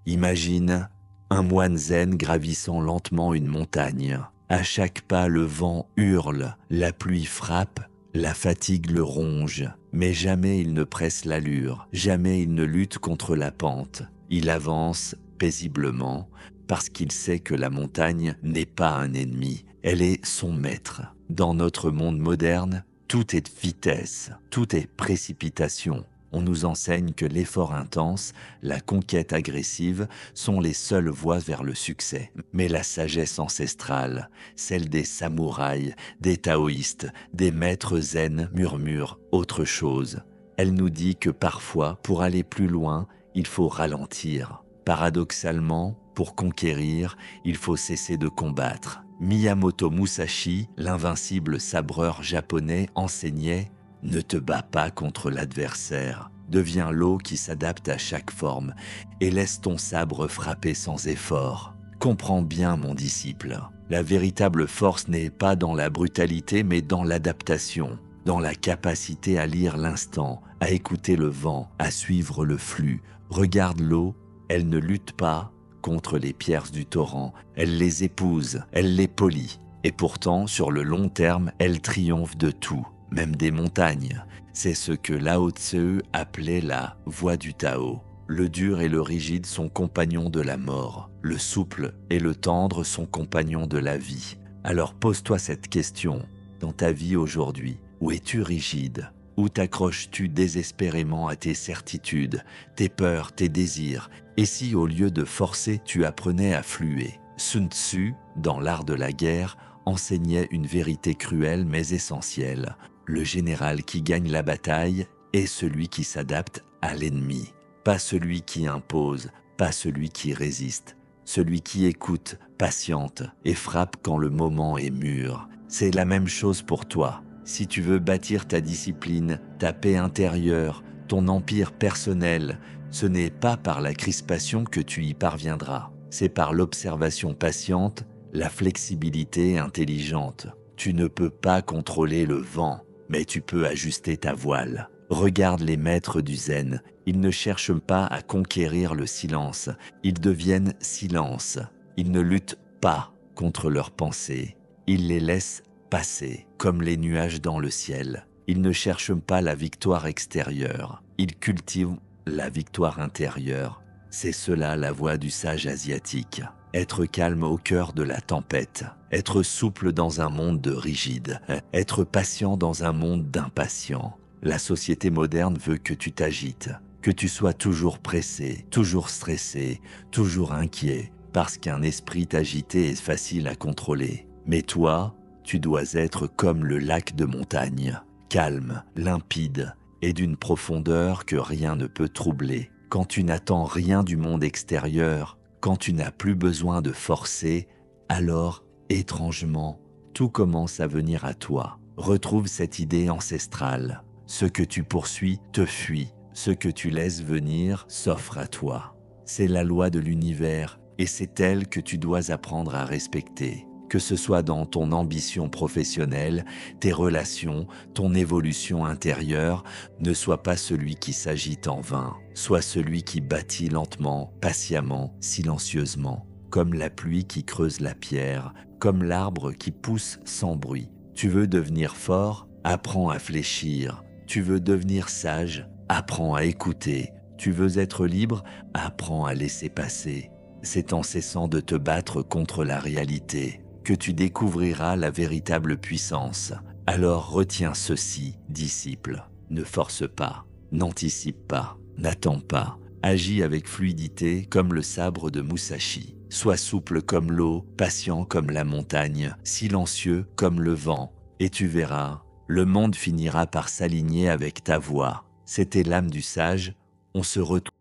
Imagine un moine zen gravissant lentement une montagne. À chaque pas, le vent hurle, la pluie frappe, la fatigue le ronge. Mais jamais il ne presse l'allure, jamais il ne lutte contre la pente. Il avance paisiblement parce qu'il sait que la montagne n'est pas un ennemi, elle est son maître. Dans notre monde moderne, tout est vitesse, tout est précipitation. On nous enseigne que l'effort intense, la conquête agressive sont les seules voies vers le succès. Mais la sagesse ancestrale, celle des samouraïs, des taoïstes, des maîtres zen murmure autre chose. Elle nous dit que parfois, pour aller plus loin, il faut ralentir. Paradoxalement, pour conquérir, il faut cesser de combattre. Miyamoto Musashi, l'invincible sabreur japonais, enseignait « Ne te bats pas contre l'adversaire, deviens l'eau qui s'adapte à chaque forme et laisse ton sabre frapper sans effort. Comprends bien, mon disciple, la véritable force n'est pas dans la brutalité mais dans l'adaptation, dans la capacité à lire l'instant, à écouter le vent, à suivre le flux. Regarde l'eau, elle ne lutte pas contre les pierres du torrent, elle les épouse, elle les polit. Et pourtant, sur le long terme, elle triomphe de tout, même des montagnes. C'est ce que Lao Tse appelait la voie du Tao. Le dur et le rigide sont compagnons de la mort. Le souple et le tendre sont compagnons de la vie. Alors pose-toi cette question. Dans ta vie aujourd'hui, où es-tu rigide? Où t'accroches-tu désespérément à tes certitudes, tes peurs, tes désirs? Et si au lieu de forcer, tu apprenais à fluer? Sun Tzu, dans l'art de la guerre, enseignait une vérité cruelle mais essentielle. Le général qui gagne la bataille est celui qui s'adapte à l'ennemi. Pas celui qui impose, pas celui qui résiste. Celui qui écoute, patiente et frappe quand le moment est mûr. C'est la même chose pour toi. Si tu veux bâtir ta discipline, ta paix intérieure, ton empire personnel, ce n'est pas par la crispation que tu y parviendras. C'est par l'observation patiente, la flexibilité intelligente. Tu ne peux pas contrôler le vent, mais tu peux ajuster ta voile. Regarde les maîtres du zen, ils ne cherchent pas à conquérir le silence, ils deviennent silence. Ils ne luttent pas contre leurs pensées, ils les laissent passer comme les nuages dans le ciel. Ils ne cherchent pas la victoire extérieure, ils cultivent la victoire intérieure. C'est cela la voie du sage asiatique. Être calme au cœur de la tempête, être souple dans un monde de rigide, être patient dans un monde d'impatients. La société moderne veut que tu t'agites, que tu sois toujours pressé, toujours stressé, toujours inquiet, parce qu'un esprit agité est facile à contrôler. Mais toi, tu dois être comme le lac de montagne, calme, limpide et d'une profondeur que rien ne peut troubler. Quand tu n'attends rien du monde extérieur, quand tu n'as plus besoin de forcer, alors, étrangement, tout commence à venir à toi. Retrouve cette idée ancestrale. Ce que tu poursuis te fuit, ce que tu laisses venir s'offre à toi. C'est la loi de l'univers et c'est elle que tu dois apprendre à respecter. Que ce soit dans ton ambition professionnelle, tes relations, ton évolution intérieure, ne sois pas celui qui s'agite en vain. Sois celui qui bâtit lentement, patiemment, silencieusement, comme la pluie qui creuse la pierre, comme l'arbre qui pousse sans bruit. Tu veux devenir fort? Apprends à fléchir. Tu veux devenir sage? Apprends à écouter. Tu veux être libre? Apprends à laisser passer. C'est en cessant de te battre contre la réalité que tu découvriras la véritable puissance. Alors retiens ceci, disciple. Ne force pas, n'anticipe pas, n'attends pas. Agis avec fluidité comme le sabre de Musashi. Sois souple comme l'eau, patient comme la montagne, silencieux comme le vent. Et tu verras, le monde finira par s'aligner avec ta voix. C'était l'âme du sage. On se retrouve